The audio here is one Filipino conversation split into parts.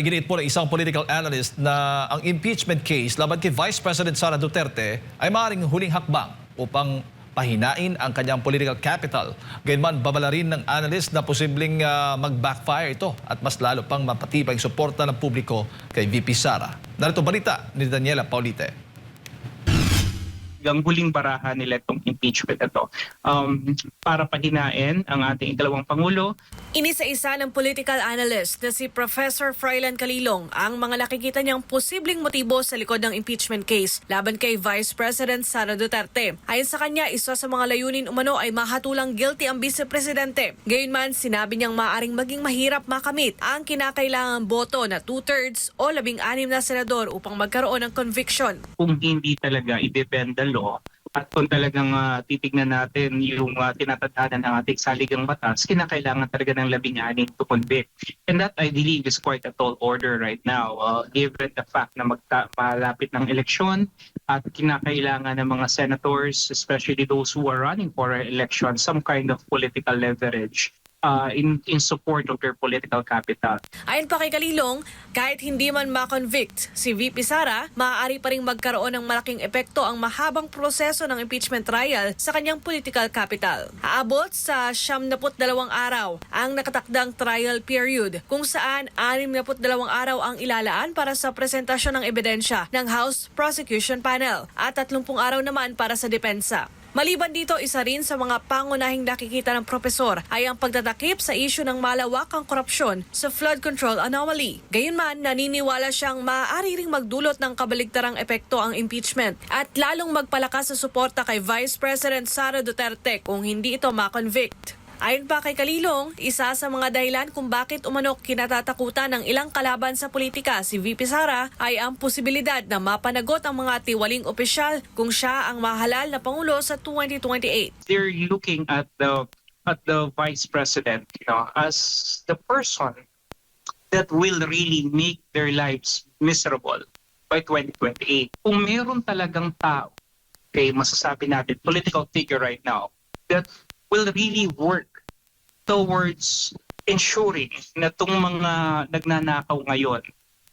iginiit po ng isang political analyst na ang impeachment case laban kay Vice President Sara Duterte ay maaaring huling hakbang upang pahinain ang kanyang political capital. Gayunman, babala rin ng analyst na posibleng mag-backfire ito at mas lalo pang mapatibay ang suporta ng publiko kay VP Sara. Narito balita ni Daniela Paulite. Ang huling barahan nila itong impeachment na ito para pahinain ang ating ikalawang Pangulo. Inisa-isa ng political analyst na si Professor Froilan Calilong ang mga nakikita niyang posibleng motibo sa likod ng impeachment case laban kay Vice President Sara Duterte. Ayon sa kanya, isa sa mga layunin umano ay mahatulang guilty ang vice-presidente. Gayunman, sinabi niyang maaaring maging mahirap makamit ang kinakailangang boto na 2/3 o 16 na senador upang magkaroon ng conviction. Kung hindi talaga i-bend the law at kung talagang titignan natin yung tinatadhana ng ating saligang batas, kinakailangan talaga ng 16 to convict. And that I believe is quite a tall order right now, given the fact na malapit ng eleksyon at kinakailangan ng mga senators, especially those who are running for election, some kind of political leverage in support of their political capital. Ayon pa kay Calilong, kahit hindi man ma-convict si VP Sara, maaari pa ring magkaroon ng malaking epekto ang mahabang proseso ng impeachment trial sa kanyang political capital. Aabot sa 72 araw ang nakatakdang trial period, kung saan 62 araw ang ilalaan para sa presentasyon ng ebidensya ng House Prosecution Panel at 30 araw naman para sa depensa. Maliban dito, isa rin sa mga pangunahing nakikita ng propesor ay ang pagtatakip sa isyu ng malawakang korupsyon sa flood control anomaly. Gayunman, naniniwala siyang maaari ring magdulot ng kabaligtarang epekto ang impeachment at lalong magpalakas sa suporta kay Vice President Sara Duterte kung hindi ito ma-convict. Ayon pa kay Calilong, isa sa mga dahilan kung bakit umanok kinatatakutan ng ilang kalaban sa politika si VP Sara ay ang posibilidad na mapanagot ang mga tiwaling opisyal kung siya ang mahalal na Pangulo sa 2028. They're looking at the Vice President, as the person that will really make their lives miserable by 2028. Kung meron talagang tao, masasabi natin, political figure right now, that will really work towards ensuring na itong mga nagnanakaw ngayon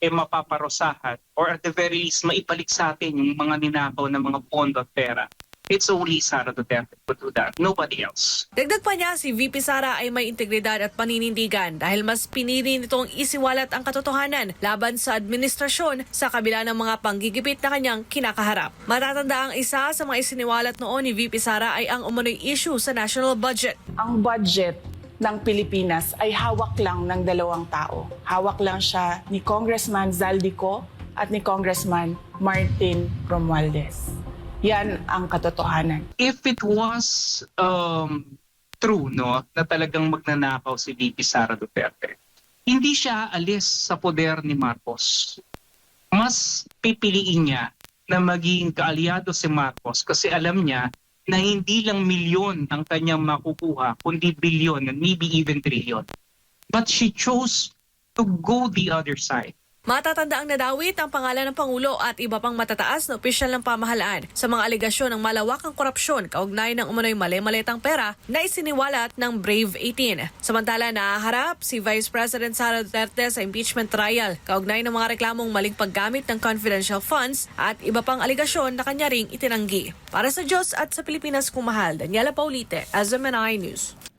mapaparusahan or at the very least maibalik sa atin yung mga ninakaw ng mga pondo at pera. It's only Sara Duterte who do that, nobody else. Dagdag pa niya, si VP Sara ay may integridad at paninindigan dahil mas pinili nitong isiwalat ang katotohanan laban sa administrasyon sa kabila ng mga panggigipit na kanyang kinakaharap. Matatanda ang isa sa mga isiniwalat noon ni VP Sara ay ang umano'y issue sa national budget. Ang budget ng Pilipinas ay hawak lang ng dalawang tao. Hawak lang siya ni Congressman Zaldico at ni Congressman Martin Romualdez. Yan ang katotohanan. If it was true, na talagang magnanakaw si VP Sara Duterte, hindi siya alis sa poder ni Marcos. Mas pipiliin niya na maging kaalyado si Marcos kasi alam niya na hindi lang milyon ang kanyang makukuha, kundi bilyon, maybe even trilyon. But she chose to go the other side. Matatanda ang nadawit ang pangalan ng Pangulo at iba pang matataas na opisyal ng pamahalaan sa mga alegasyon ng malawakang korupsyon kaugnay ng umano'y mali-malitang pera na isiniwalat ng Brave 18. Samantala, nahaharap si Vice President Sara Duterte sa impeachment trial kaugnay ng mga reklamong maling paggamit ng confidential funds at iba pang alegasyon na kanya ring itinanggi. Para sa Diyos at sa Pilipinas kung mahal, Daniela Paulite, SMNI News.